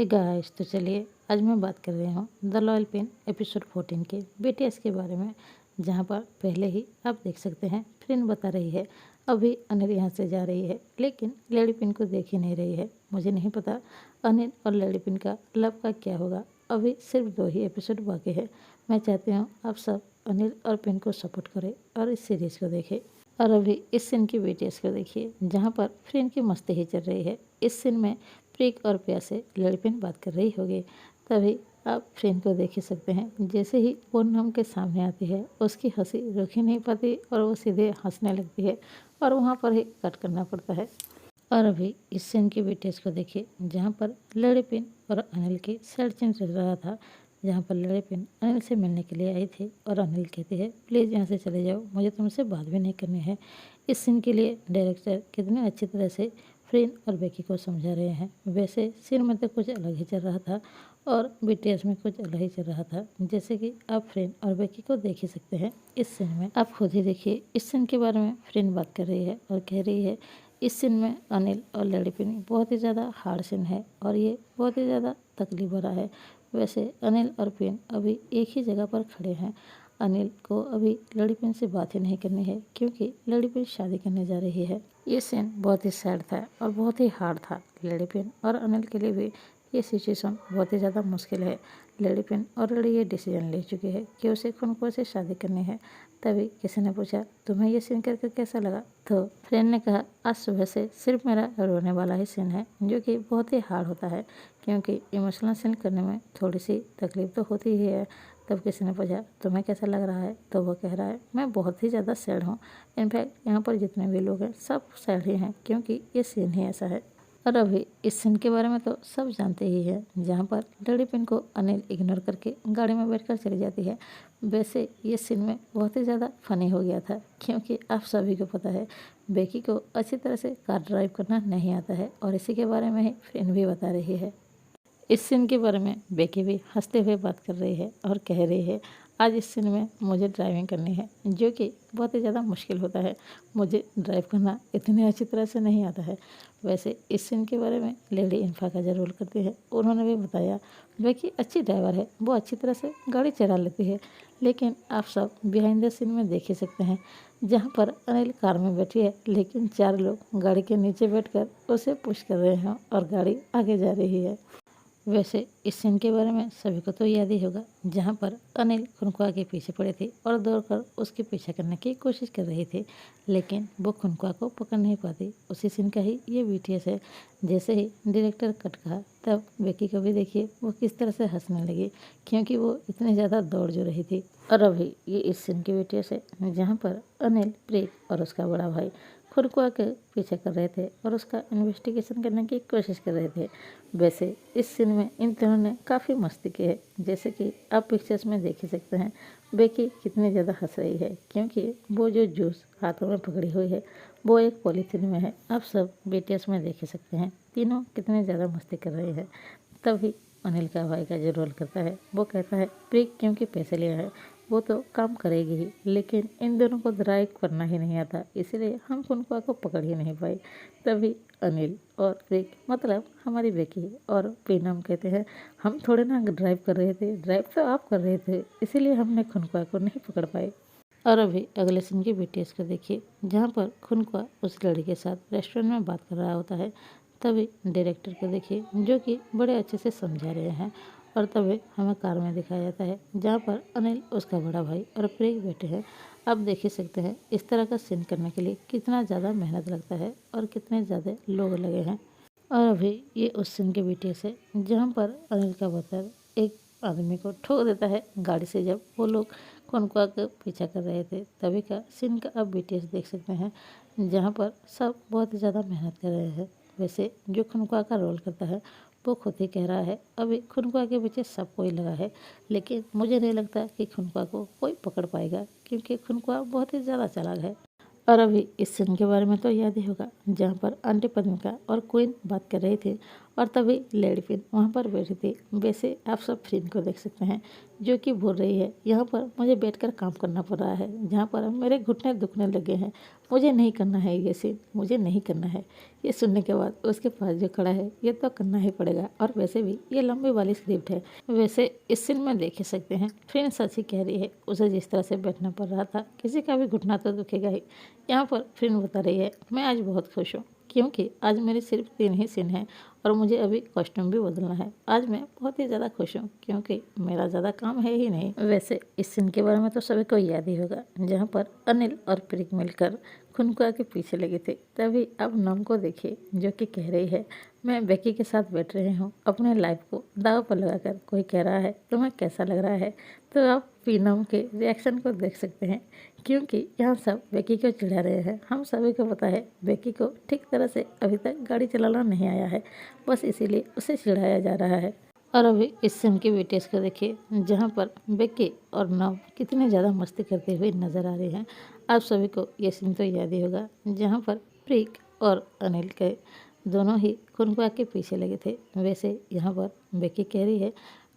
Hey guys, तो चलिए आज मैं बात कर रही हूँ द लॉयल पिन एपिसोड 14 के बीटीएस के बारे में। जहाँ पर पहले ही आप देख सकते हैं फ्रिन बता रही है अभी अनिल यहाँ से जा रही है, लेकिन लेडी पिन को देख ही नहीं रही है। मुझे नहीं पता अनिल और लेडी पिन का लव का क्या होगा। अभी सिर्फ 2 ही एपिसोड बाकी है। मैं चाहती हूँ आप सब अनिल और पिन को सपोर्ट करें और इस सीरीज़ को देखें। और अभी इस सीन की बीटीएस को देखिए, जहाँ पर फ्रिन की मस्ती ही चल रही है। इस सीन में प्रीक और प्या से लड़पिन बात कर रही होगी, तभी आप फ्रेंड को देख ही सकते हैं। जैसे ही पूनम के सामने आती है उसकी हंसी रुक ही नहीं पाती और वो सीधे हंसने लगती है और वहाँ पर ही कट करना पड़ता है। और अभी इस सीन की बीटीएस को देखिए, जहाँ पर लड़पिन और अनिल की सैड सीन चल रहा था। जहाँ पर लड़पिन अनिल से मिलने के लिए आई थी और अनिल कहती है प्लीज़ यहाँ से चले जाओ, मुझे तुमसे बात भी नहीं करनी है। इस सीन के लिए डायरेक्टर कितने अच्छी तरह से फ्रेन और बेकी को समझा रहे हैं। वैसे सीन में तो कुछ अलग ही चल रहा था और बीटीएस में कुछ अलग ही चल रहा था, जैसे कि आप फ्रेन और बेकी को देख ही सकते हैं। इस सीन में आप खुद ही देखिए। इस सीन के बारे में फ्रेन बात कर रही है और कह रही है इस सीन में अनिल और लड़पिन बहुत ही ज़्यादा हार्ड सीन है और ये बहुत ही ज़्यादा तकलीफ भरा है। वैसे अनिल और पिन अभी एक ही जगह पर खड़े हैं। अनिल को अभी लड़पिन से बात ही नहीं करनी है क्योंकि लड़पिन शादी करने जा रही है। ये सीन बहुत ही सैड था और बहुत ही हार्ड था लड़पिन और अनिल के लिए भी। ये सिचुएशन बहुत ही ज़्यादा मुश्किल है। लड़पिन ऑलरेडी ये डिसीजन ले चुकी है कि उसे खुनकुआ से शादी करनी है। तभी किसी ने पूछा तुम्हें ये सीन करके कैसा लगा, तो फ्रेंड ने कहा आज सुबह से सिर्फ मेरा रोने वाला ही सीन है, जो कि बहुत ही हार्ड होता है क्योंकि इमोशनल सीन करने में थोड़ी सी तकलीफ तो होती ही है। तब किसी ने पूछा तुम्हें कैसा लग रहा है, तो वो कह रहा है मैं बहुत ही ज़्यादा सैड हूँ। इनफैक्ट यहाँ पर जितने भी लोग हैं सब सैड ही हैं क्योंकि ये सीन ही ऐसा है। और अभी इस सीन के बारे में तो सब जानते ही हैं, जहाँ पर लड़पिन को अनिल इग्नोर करके गाड़ी में बैठकर चली जाती है। वैसे ये सीन में बहुत ही ज़्यादा फनी हो गया था क्योंकि आप सभी को पता है बेकी को अच्छी तरह से कार ड्राइव करना नहीं आता है और इसी के बारे में ही फ्रेंड भी बता रही है। इस सीन के बारे में बेकी भी हंसते हुए बात कर रही है और कह रही है आज इस सीन में मुझे ड्राइविंग करनी है, जो कि बहुत ही ज़्यादा मुश्किल होता है। मुझे ड्राइव करना इतनी अच्छी तरह से नहीं आता है। वैसे इस सीन के बारे में लेडी इंफा का जो रोल करती है उन्होंने भी बताया बेकी अच्छी ड्राइवर है, वो अच्छी तरह से गाड़ी चला लेती है। लेकिन आप सब बिहाइंड द सीन में देख ही सकते हैं, जहाँ पर अनिल कार में बैठी है लेकिन 4 लोग गाड़ी के नीचे बैठकर उसे पुश कर रहे हैं और गाड़ी आगे जा रही है। वैसे इस सीन के बारे में सभी को तो याद ही होगा, जहाँ पर अनिल खुनकुआ के पीछे पड़े थे और दौड़कर उसके पीछा करने की कोशिश कर रहे थे, लेकिन वो खुनकुआ को पकड़ नहीं पाती। उसी सीन का ही ये बीटीएस है। जैसे ही डायरेक्टर कट कहा तब बेकी को भी देखिए वो किस तरह से हंसने लगी क्योंकि वो इतनी ज़्यादा दौड़ जो रही थी। और अभी ये इस सीन की बीटीएस है, जहाँ पर अनिल, प्रीक और उसका बड़ा भाई खुनकुआ के पीछे कर रहे थे और उसका इन्वेस्टिगेशन करने की कोशिश कर रहे थे। वैसे इस सीन में इन तीनों ने काफ़ी मस्ती की है, जैसे कि आप पिक्चर्स में देख ही सकते हैं बेकी कितनी ज़्यादा हंस रही है क्योंकि वो जो जूस हाथों में पकड़ी हुई है वो एक पॉलीथीन में है। आप सब बीटीएस में देख ही सकते हैं तीनों कितने ज़्यादा मस्ती कर रहे हैं। तभी अनिल का भाई का जो रोल करता है वो कहता है प्रीक क्योंकि पैसे लिया है वो तो काम करेगी ही, लेकिन इन दोनों को ड्राइव करना ही नहीं आता, इसलिए हम खुनकुआ को पकड़ ही नहीं पाए। तभी अनिल और प्रीक मतलब हमारी बेकी और पूनम कहते हैं हम थोड़े ना ड्राइव कर रहे थे, ड्राइव तो आप कर रहे थे, इसीलिए हमने खुनकुआ को नहीं पकड़ पाए। और अभी अगले सीन की बीटीएस को देखिए, जहाँ पर खुनकुआ उस लड़की के साथ रेस्टोरेंट में बात कर रहा होता है। तभी डायरेक्टर को देखिए जो कि बड़े अच्छे से समझा रहे हैं और तभी हमें कार में दिखाया जाता है, जहाँ पर अनिल, उसका बड़ा भाई और प्रीक बैठे हैं। आप देख ही सकते हैं इस तरह का सीन करने के लिए कितना ज़्यादा मेहनत लगता है और कितने ज़्यादा लोग लगे हैं। और अभी ये उस सीन के बीटीएस है, जहाँ पर अनिल का बतर एक आदमी को ठोक देता है गाड़ी से, जब वो लोग खुनकुआ का पीछा कर रहे थे। तभी का सीन का आप बीटीएस देख सकते हैं, जहाँ पर सब बहुत ज़्यादा मेहनत कर रहे हैं। वैसे जो खुनकुआ का रोल करता है वो खुद ही कह रहा है अभी खुनकुआ के पीछे सब कोई लगा है, लेकिन मुझे नहीं लगता कि खुनकुआ को कोई पकड़ पाएगा क्योंकि खुनकुआ बहुत ही ज़्यादा चालाक है। और अभी इस सीन के बारे में तो याद ही होगा, जहाँ पर आंटी पद्मिका और क्वीन बात कर रही थी और तभी लेडी पिन वहाँ पर बैठी थी। वैसे आप सब फ्रेंड को देख सकते हैं जो कि बोल रही है, यहाँ पर मुझे बैठकर काम करना पड़ रहा है, जहाँ पर मेरे घुटने दुखने लगे हैं, मुझे नहीं करना है ये सीन, मुझे नहीं करना है। ये सुनने के बाद उसके पास जो खड़ा है, ये तो करना ही पड़ेगा, और वैसे भी ये लंबी वाली स्क्रिप्ट है। वैसे इस सीन में देख ही सकते हैं फ्रेंड सच ही कह रही है, उसे जिस तरह से बैठना पड़ रहा था, किसी का भी घुटना तो दुखेगा ही। यहाँ पर फ्रेंड बता रही है, मैं आज बहुत खुश हूँ क्योंकि आज मेरी सिर्फ 3 ही सीन है और मुझे अभी कॉस्ट्यूम भी बदलना है। आज मैं बहुत ही ज़्यादा खुश हूँ क्योंकि मेरा ज़्यादा काम है ही नहीं। वैसे इस सीन के बारे में तो सभी को याद ही होगा, जहाँ पर अनिल और प्रीक मिलकर खुनकुआ के पीछे लगे थे। तभी अब नम को देखिए जो कि कह रही है, मैं बेकी के साथ बैठ रही हूँ अपने लाइफ को दाव पर लगाकर। कोई कह रहा है तुम्हें कैसा लग रहा है, तो आप पीनम के रिएक्शन को देख सकते हैं क्योंकि यहाँ सब बेकी को चिढ़ा रहे हैं। हम सभी को पता है बेकी को ठीक तरह से अभी तक गाड़ी चलाना नहीं आया है, बस इसीलिए उसे चिढ़ाया जा रहा है। और अभी इस सीन की वीडियोस को देखिए जहाँ पर बेकी और नव कितने ज़्यादा मस्ती करते हुए नजर आ रहे हैं। आप सभी को ये सीन तो याद ही होगा, जहाँ पर प्रीक और अनिल के दोनों ही खुनकुआ के पीछे लगे थे। वैसे यहाँ पर बेकी कह रही है,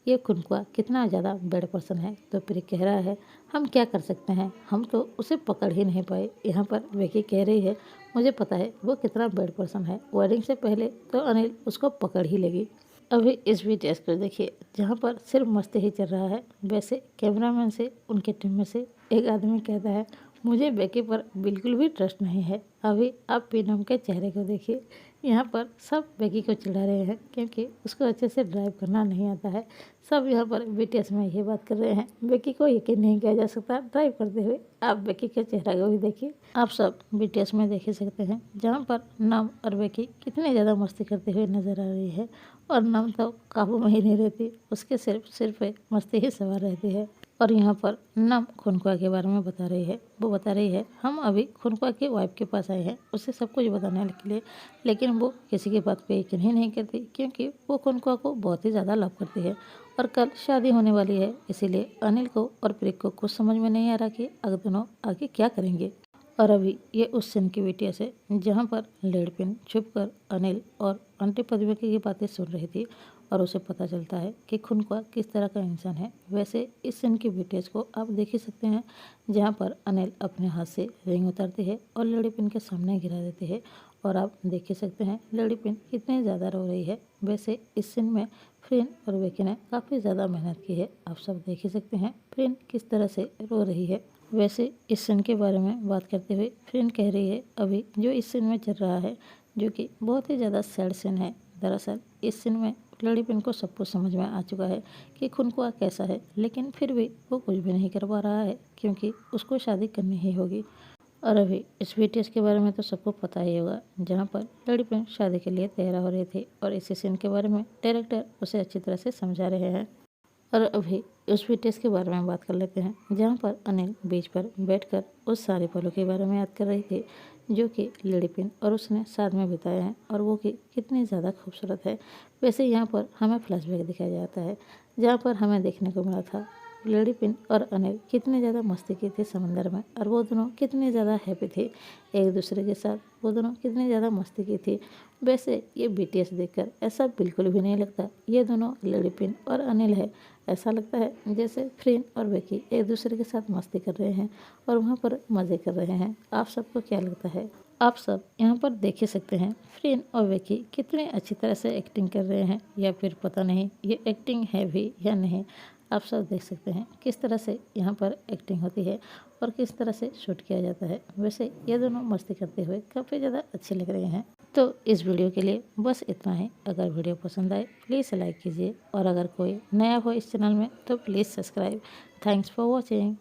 ये खुनकुआ कितना ज़्यादा बैड पर्सन है, तो प्रीक कह रहा है, हम क्या कर सकते हैं, हम तो उसे पकड़ ही नहीं पाए। यहाँ पर बेकी कह रही है, मुझे पता है वो कितना बैड पर्सन है, वेडिंग से पहले तो अनिल उसको पकड़ ही लेगी। अभी इस वीडियो को देखिए जहाँ पर सिर्फ मस्ती ही चल रहा है। वैसे कैमरामैन से उनके टीम में से एक आदमी कहता है, मुझे बेकी पर बिल्कुल भी ट्रस्ट नहीं है। अभी आप पीनम के चेहरे को देखिए, यहाँ पर सब बेकी को चिढ़ा रहे हैं क्योंकि उसको अच्छे से ड्राइव करना नहीं आता है। सब यहाँ पर बीटीएस में ये बात कर रहे हैं, बेकी को यकीन नहीं किया जा सकता ड्राइव करते हुए। आप बेकी के चेहरा को भी देखिए, आप सब बीटीएस में देख ही सकते हैं जहाँ पर नम और बेकी कितने ज़्यादा मस्ती करते हुए नजर आ रही है। और नम तो काबू में ही नहीं रहती, उसके सिर पे मस्ती ही सवार रहती है। और यहाँ पर नम खुनकुआ के बारे में बता रही है, वो बता रही है, हम अभी खुनकुआ की वाइफ के पास आए हैं उसे सब कुछ बताने के लिए, लेकिन वो किसी की बात पे यकीन ही नहीं करती क्योंकि वो खुनकुआ को बहुत ही ज़्यादा लव करती है और कल शादी होने वाली है। इसीलिए अनिल को और प्रीक को कुछ समझ में नहीं आ रहा कि अगर दोनों आगे क्या करेंगे। और अभी ये उस सीन की वीडियो है जहाँ पर लेडपिन छुपकर अनिल और आंटी पद्मिनी की बातें सुन रही थी और उसे पता चलता है कि खुनकुआ किस तरह का इंसान है। वैसे इस सीन की वीडियोस को आप देख ही सकते हैं जहाँ पर अनिल अपने हाथ से रिंग उतारती है और लेडीपिन के सामने गिरा देती है और आप देख ही सकते हैं लेडीपिन कितनी ज़्यादा रो रही है। वैसे इस सीन में फ्रेंड और बेकी ने काफ़ी ज़्यादा मेहनत की है, आप सब देख ही सकते हैं फ्रेंड किस तरह से रो रही है। वैसे इस सीन के बारे में बात करते हुए फ्रेंड कह रही है, अभी जो इस सीन में चल रहा है जो कि बहुत ही ज़्यादा सैड सीन है। दरअसल इस सीन में लेडीपिन को सब कुछ समझ में आ चुका है कि खुनकुआ कैसा है, लेकिन फिर भी वो कुछ भी नहीं कर पा रहा है क्योंकि उसको शादी करनी ही होगी। और अभी इस वीडियो के बारे में तो सबको पता ही होगा, जहाँ पर लेडीपिन शादी के लिए तैयार हो रही थी और इसी सीन के बारे में डायरेक्टर उसे अच्छी तरह से समझा रहे हैं। और अभी उस वीडियोस के बारे में बात कर लेते हैं जहाँ पर अनिल बीच पर बैठकर उस सारे पलों के बारे में याद कर रही थी जो कि लेडीपिन और उसने साथ में बिताए हैं और वो कि कितनी ज़्यादा खूबसूरत है। वैसे यहाँ पर हमें फ्लैशबैक दिखाया जाता है जहाँ पर हमें देखने को मिला था लेडीपिन और अनिल कितने ज़्यादा मस्ती की थी समंदर में और वो दोनों कितने ज़्यादा हैप्पी थे एक दूसरे के साथ, वो दोनों कितनी ज़्यादा मस्ती की थी। वैसे ये बीटीएस देखकर ऐसा बिल्कुल भी नहीं लगता ये दोनों लेडीपिन और अनिल है, ऐसा लगता है जैसे फ्रेंड और बेकी एक दूसरे के साथ मस्ती कर रहे हैं और वहाँ पर मज़े कर रहे हैं। आप सबको क्या लगता है? आप सब यहाँ पर देख ही सकते हैं फ्रेंड और बेकी कितनी अच्छी तरह से एक्टिंग कर रहे हैं, या फिर पता नहीं ये एक्टिंग है भी या नहीं। आप सब देख सकते हैं किस तरह से यहाँ पर एक्टिंग होती है और किस तरह से शूट किया जाता है। वैसे ये दोनों मस्ती करते हुए काफ़ी ज़्यादा अच्छे लग रहे हैं। तो इस वीडियो के लिए बस इतना ही। अगर वीडियो पसंद आए प्लीज़ लाइक कीजिए और अगर कोई नया हो इस चैनल में तो please subscribe. Thanks for watching.